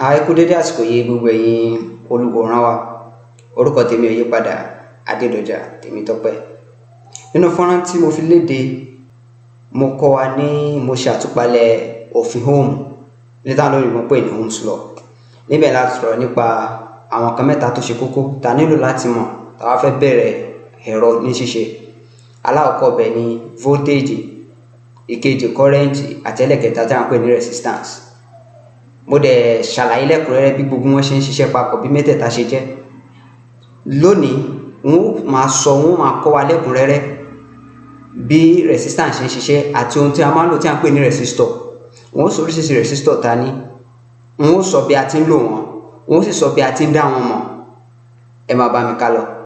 Àìkú dédé àsìkò yìí gbogbo ẹ̀yin olùwòran wa. Orúkọ tèmi ò yí padà, Adédọjà Tèmítọ́pẹ́. Nínú fọ́nrán tí mo fi léde, mo ṣe àtúpalẹ̀ òfin home ní táwọn olóyìnbó pè ní Homes Law. Níbẹ̀ la sọ̀rọ̀ nípa àwọn kan mẹ́ta tó ṣe kókó tá nílò láti mọ̀ tá bá fẹ́ bẹ̀rẹ̀ ẹ̀rọ ní ṣíṣe. Alákọ̀ọ́kọ́ bẹ̀ ni voltage, ìkejì current àti ẹlẹ́kẹta tí a ń pè ní resistance. Mo dẹ̀ ṣàlàyé lẹ́kùnrẹ́rẹ́ bí gbogbo wọn ṣe ń ṣiṣẹ́ papọ̀, bí mẹ́tẹ̀ẹ̀ta ṣe jẹ́. Lónìí wọ́n máa kọ́ wa lẹ́kùnrẹ́rẹ́ bí resistance ṣe ń ṣiṣẹ́ àti ohun tí a máa ń lò tí a ń pè ní resistor. Wọ́n sọ oríṣiríṣi resistor ta ní, wọ́n sọ bí a ti ń lò wọ́n, wọ́n sì sọ bí a ti ń dá wọn mọ̀. Ẹ máa bá mi ká lọ.